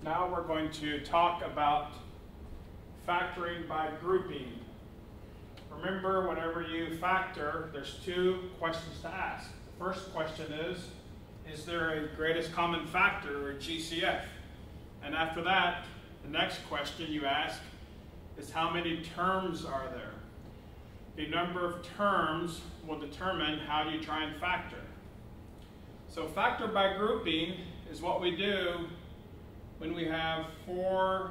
Now we're going to talk about factoring by grouping. Remember, whenever you factor, there's two questions to ask. The first question is there a greatest common factor, or GCF? And after that, the next question you ask is how many terms are there? The number of terms will determine how you try and factor. So factor by grouping is what we do when we have 4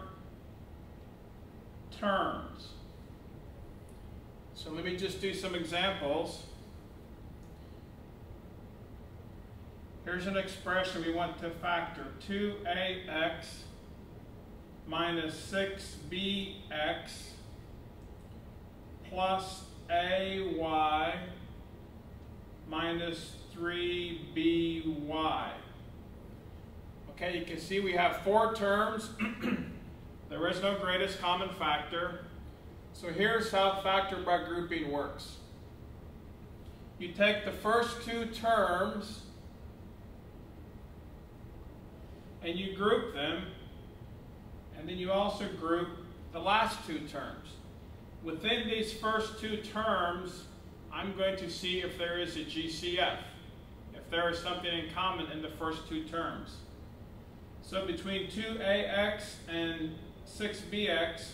terms. So let me just do some examples. Here's an expression we want to factor. 2ax minus 6bx plus ay minus 3by. Okay, you can see we have 4 terms. There is no greatest common factor. So here's how factor by grouping works. You take the first 2 terms and you group them, and then you also group the last 2 terms. Within these first 2 terms, I'm going to see if there is a GCF, if there is something in common in the first 2 terms. So between 2ax and 6bx,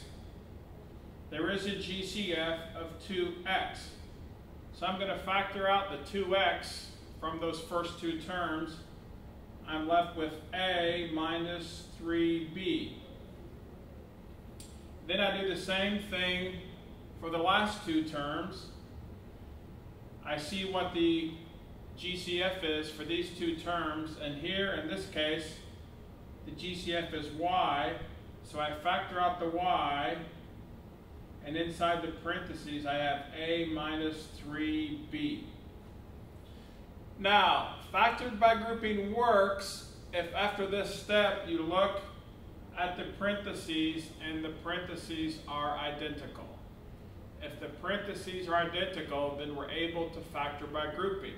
there is a GCF of 2x. So I'm going to factor out the 2x from those first 2 terms. I'm left with a minus 3b. Then I do the same thing for the last 2 terms. I see what the GCF is for these 2 terms, and here in this case the GCF is y, so I factor out the y, and inside the parentheses I have a minus 3b. Now, factored by grouping works if after this step you look at the parentheses and the parentheses are identical. If the parentheses are identical, then we're able to factor by grouping.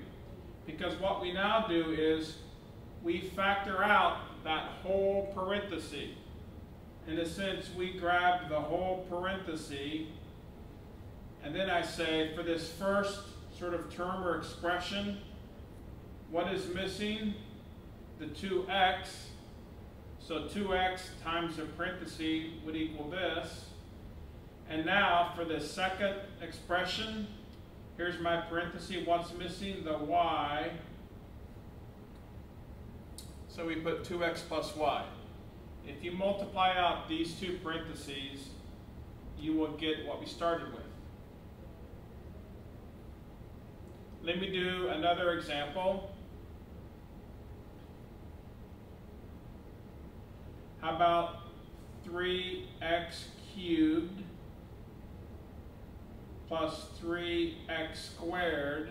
Because what we now do is we factor out that whole parenthesis. In a sense, we grab the whole parenthesis, and then I say for this first sort of term or expression, what is missing? The 2x. So 2x times the parenthesis would equal this. And now for the second expression, here's my parenthesis. What's missing? The y. So we put 2x plus y. If you multiply out these 2 parentheses, you will get what we started with. Let me do another example. How about 3x cubed plus 3x squared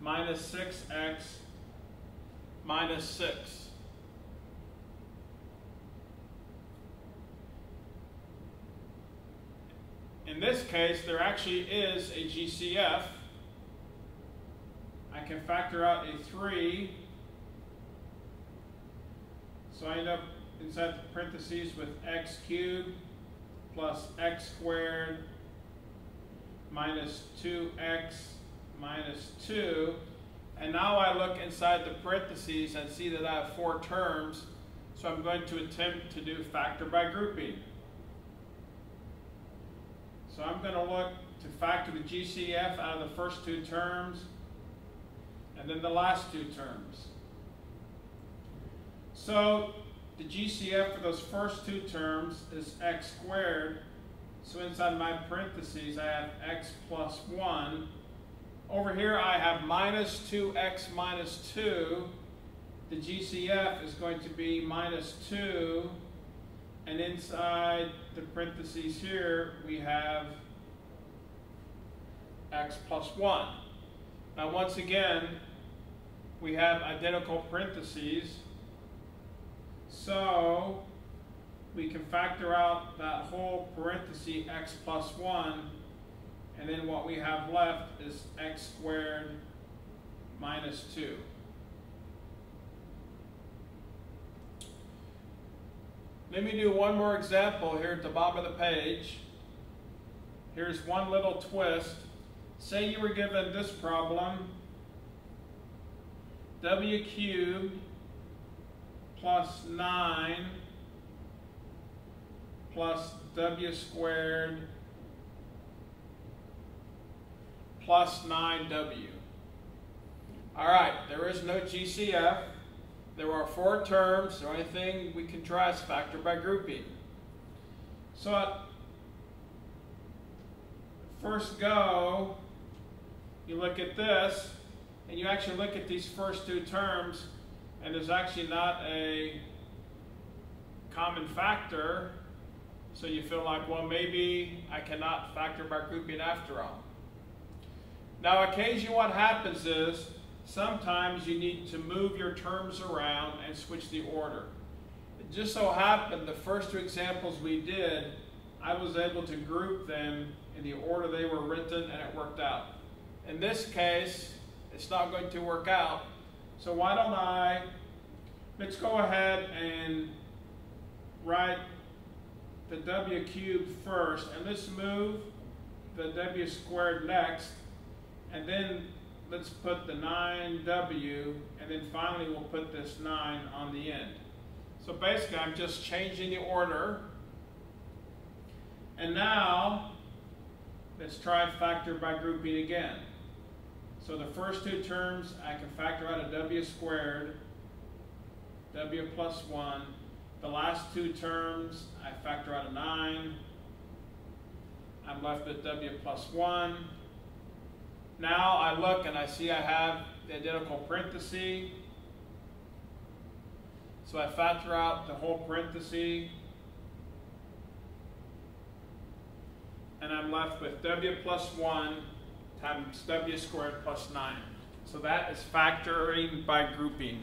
minus 6x minus 6. In this case, there actually is a GCF. I can factor out a 3. So I end up inside the parentheses with x cubed plus x squared minus 2x minus 2. And now I look inside the parentheses and see that I have 4 terms. So I'm going to attempt to do factor by grouping. So I'm going to look to factor the GCF out of the first 2 terms and then the last 2 terms. So the GCF for those first 2 terms is x squared. So inside my parentheses I have x plus 1. Over here I have minus 2x minus 2. The GCF is going to be minus 2. And inside the parentheses here we have x plus 1. Now once again, we have identical parentheses. So we can factor out that whole parenthesis x plus 1, and then what we have left is x squared minus 2. Let me do one more example here at the bottom of the page. Here's one little twist. Say you were given this problem, w cubed plus 9 plus w squared plus 9w. All right, there is no GCF. There are 4 terms. The only thing we can try is factor by grouping. So at first go, you look at this, and you actually look at these first 2 terms, and there's actually not a common factor. So you feel like, well, maybe I cannot factor by grouping after all. Now, occasionally what happens is, sometimes you need to move your terms around and switch the order. It just so happened the first 2 examples we did, I was able to group them in the order they were written, and it worked out. In this case, it's not going to work out. So why don't let's go ahead and write the w cubed first, and let's move the w squared next, and then let's put the 9w, and then finally we'll put this 9 on the end. So basically I'm just changing the order. And now let's try factor by grouping again. So the first 2 terms I can factor out a w squared, w plus 1. The last 2 terms I factor out a 9. I'm left with w plus 1. Now I look and I see I have the identical parenthesis. So I factor out the whole parenthesis. And I'm left with w plus 1 times w squared plus 9. So that is factoring by grouping.